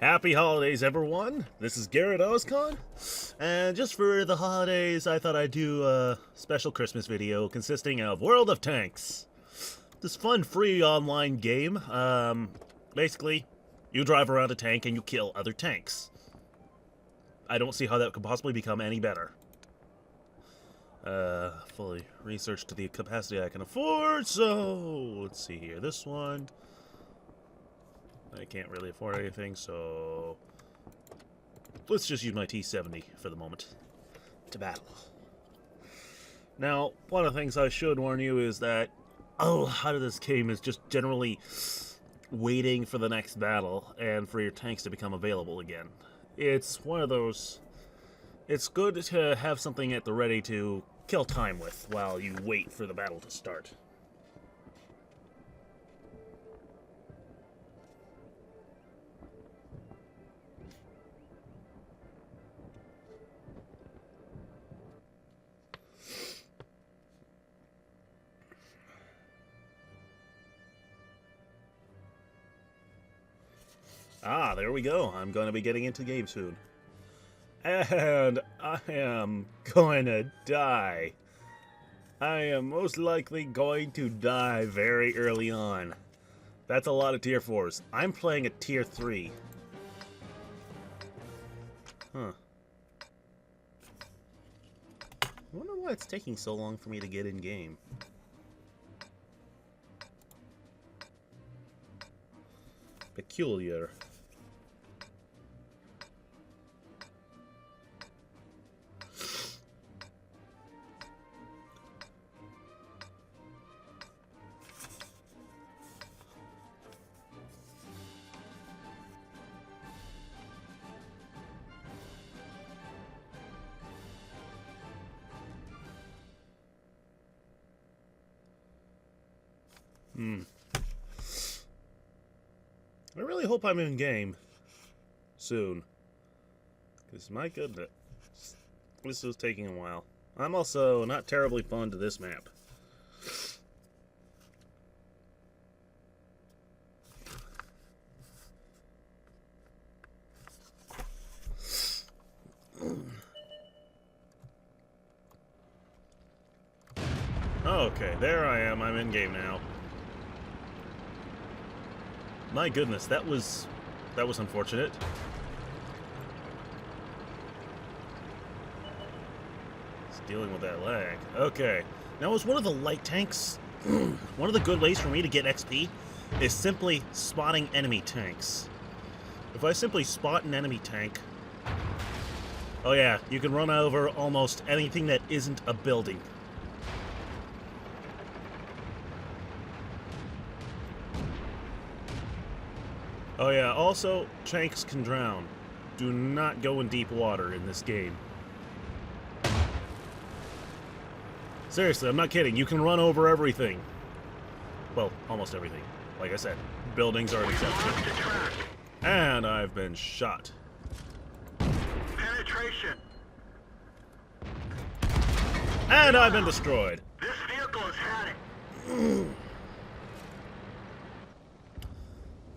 Happy holidays, everyone! This is Garrett Ozkon, and just for the holidays, I thought I'd do a special Christmas video consisting of World of Tanks. This fun, free online game. Basically, you drive around a tank and you kill other tanks. I don't see how that could possibly become any better. Fully researched to the capacity I can afford, so let's see here. This one. I can't really afford anything, so let's just use my T-70 for the moment to battle. Now, one of the things I should warn you is that a lot of this game is just generally waiting for the next battle and for your tanks to become available again. It's one of those... It's good to have something at the ready to kill time with while you wait for the battle to start. Ah, there we go. I'm going to be getting into the game soon. And I am going to die. I am most likely going to die very early on. That's a lot of tier 4s. I'm playing a tier 3. Huh. I wonder why it's taking so long for me to get in game. Peculiar. I really hope I'm in game soon, because my goodness, this is taking a while. I'm also not terribly fond of this map. Okay, there I am. I'm in game now. My goodness, that was unfortunate. It's dealing with that lag. Okay. Now, as one of the light tanks, one of the good ways for me to get XP is simply spotting enemy tanks. If I simply spot an enemy tank, oh yeah, you can run over almost anything that isn't a building. Oh yeah, also, tanks can drown. Do not go in deep water in this game. Seriously, I'm not kidding. You can run over everything. Well, almost everything. Like I said, buildings are an exception. And I've been shot. Penetration. And I've been destroyed. This vehicle has had it.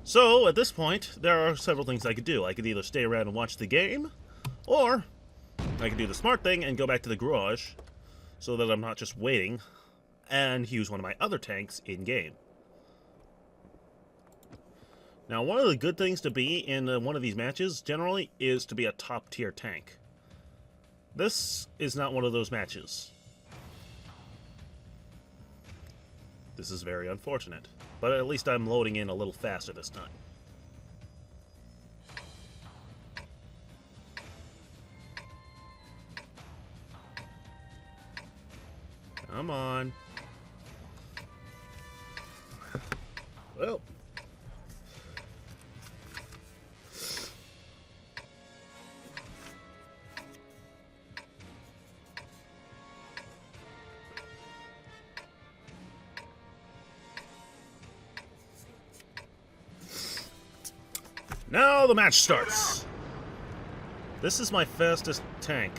So, at this point, there are several things I could do. I could either stay around and watch the game, or I could do the smart thing and go back to the garage so that I'm not just waiting and use one of my other tanks in-game. Now, one of the good things to be in one of these matches, generally, is to be a top-tier tank. This is not one of those matches. This is very unfortunate. But at least I'm loading in a little faster this time. Come on. Well. Now the match starts. This is my fastest tank.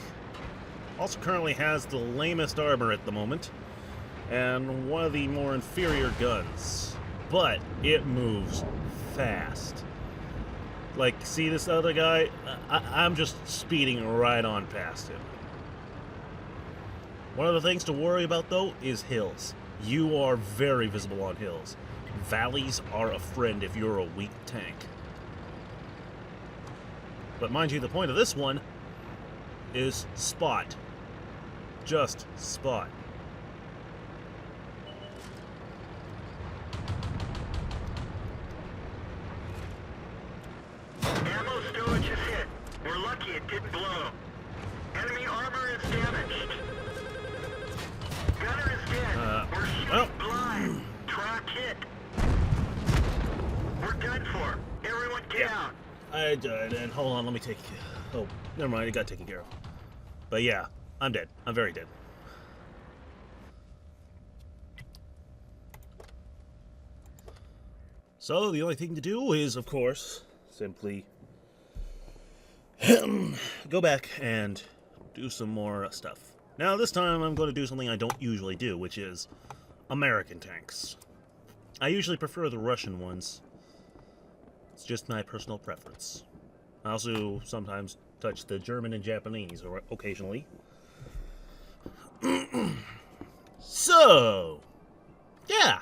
Also currently has the lamest armor at the moment, and one of the more inferior guns. But it moves fast. Like, see this other guy? I'm just speeding right on past him. One of the things to worry about, though, is hills. You are very visible on hills. Valleys are a friend if you're a weak tank. But mind you, the point of this one is spot. Just spot. Ammo storage is hit. We're lucky it didn't blow. Enemy armor is damaged. Gunner is dead. We're shooting blind. Track hit. We're done for. Everyone get out. I died, and hold on, let me take... Oh, never mind, it got taken care of. But yeah, I'm dead. I'm very dead. So, the only thing to do is, of course, simply go back and do some more stuff. Now, this time I'm going to do something I don't usually do, which is American tanks. I usually prefer the Russian ones. It's just my personal preference. I also sometimes touch the German and Japanese, or occasionally. So, yeah.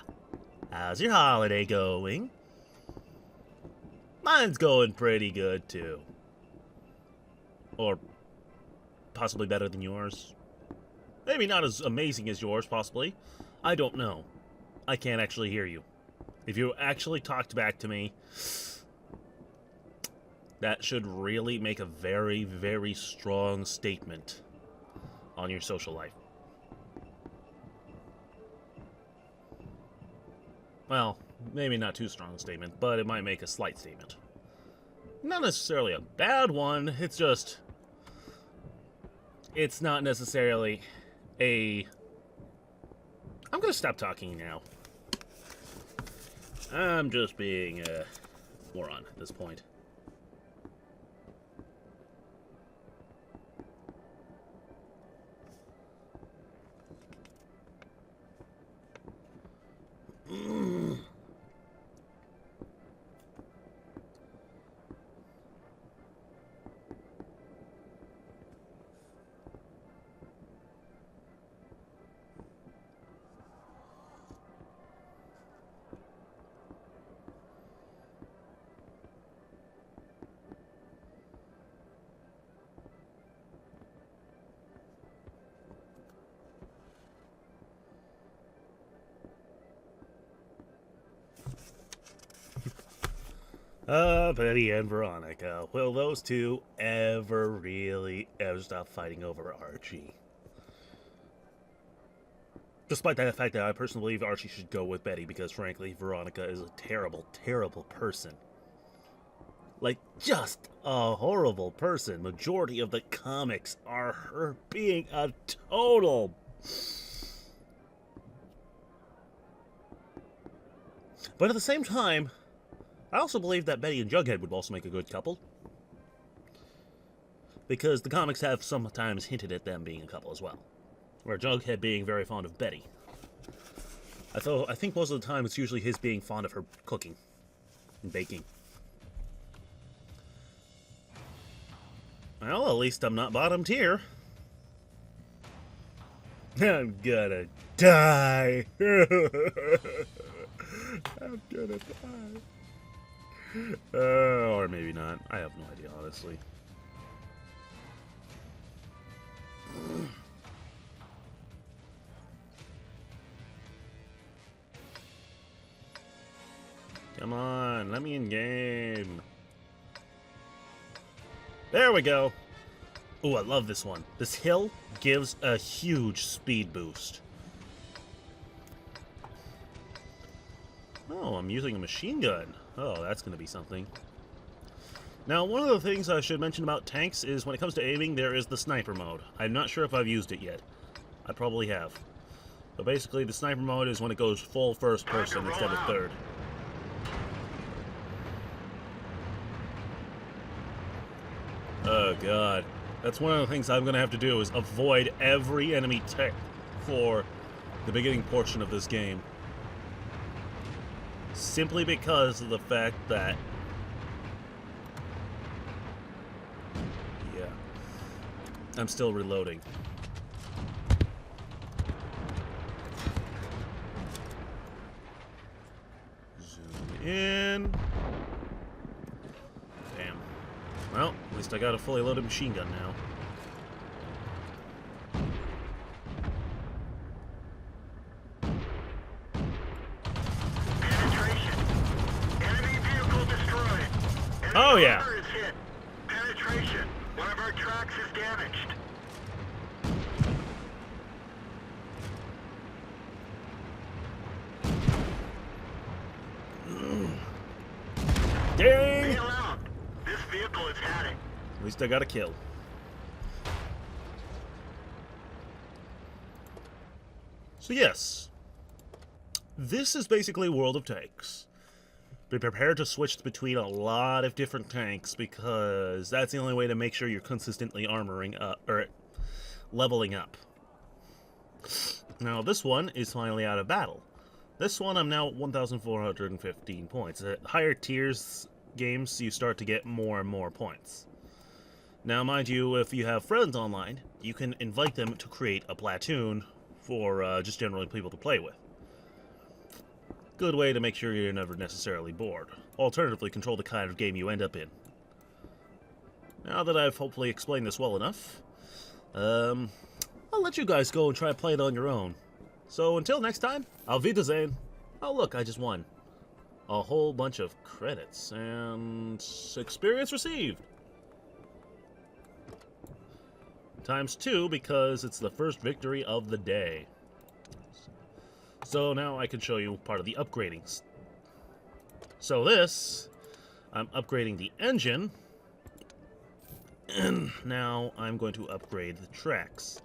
How's your holiday going? Mine's going pretty good, too. Or possibly better than yours. Maybe not as amazing as yours, possibly. I don't know. I can't actually hear you. If you actually talked back to me, that should really make a very, very strong statement on your social life. Well, maybe not too strong a statement, but it might make a slight statement. Not necessarily a bad one, it's just... It's not necessarily a... I'm gonna stop talking now. I'm just being a moron at this point. Betty and Veronica. Will those two ever stop fighting over Archie? Despite the fact that I personally believe Archie should go with Betty because, frankly, Veronica is a terrible, terrible person. Like, just a horrible person. Majority of the comics are her being a total... But at the same time, I also believe that Betty and Jughead would also make a good couple. Because the comics have sometimes hinted at them being a couple as well. Where Jughead being very fond of Betty. I think most of the time it's usually his being fond of her cooking and baking. Well, at least I'm not bottom tier. I'm gonna die. I'm gonna die. Or maybe not. I have no idea, honestly. Come on, let me in game. There we go. Ooh, I love this one. This hill gives a huge speed boost. Oh, I'm using a machine gun. Oh, that's going to be something. Now, one of the things I should mention about tanks is when it comes to aiming, there is the sniper mode. I'm not sure if I've used it yet. I probably have. But basically, the sniper mode is when it goes full first person instead of third. Oh, God. That's one of the things I'm going to have to do is avoid every enemy tech for the beginning portion of this game. Simply because of the fact that I'm still reloading. Zoom in. Damn. Well, at least I got a fully loaded machine gun now. Penetration. Enemy vehicle destroyed. Enemy Oh, yeah. armor is hit. Penetration. One of our tracks is damaged. Dang! Bail out. This vehicle is heading. At least I got a kill. So yes, this is basically World of Tanks. Be prepared to switch between a lot of different tanks because that's the only way to make sure you're consistently armoring up, or leveling up. Now this one is finally out of battle. This one I'm now at 1,415 points. At higher tiers games, you start to get more and more points. Now, mind you, if you have friends online, you can invite them to create a platoon for just generally people to play with. Good way to make sure you're never necessarily bored. Alternatively, control the kind of game you end up in. Now that I've hopefully explained this well enough, I'll let you guys go and try to play it on your own. So until next time, Auf Wiedersehen. Oh look, I just won a whole bunch of credits and experience received. ×2 because it's the first victory of the day. So now I can show you part of the upgradings. So this, I'm upgrading the engine, and now I'm going to upgrade the tracks.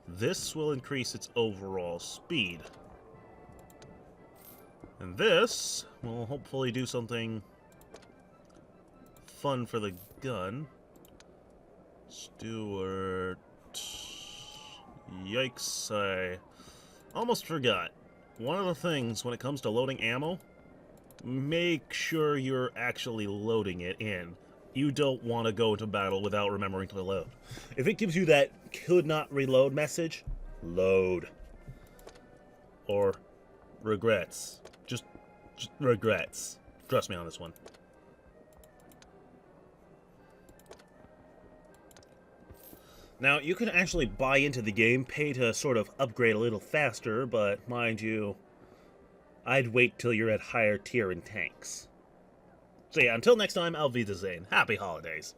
This will increase its overall speed. And this will hopefully do something fun for the gun. Stewart. Yikes, I almost forgot. One of the things when it comes to loading ammo, make sure you're actually loading it in. You don't want to go into battle without remembering to load. If it gives you that could not reload message, load. Or regrets. Just regrets. Trust me on this one. Now, you can actually buy into the game, pay to sort of upgrade a little faster, but mind you, I'd wait till you're at higher tier in tanks. So yeah, until next time, Auf Wiedersehen. Happy holidays.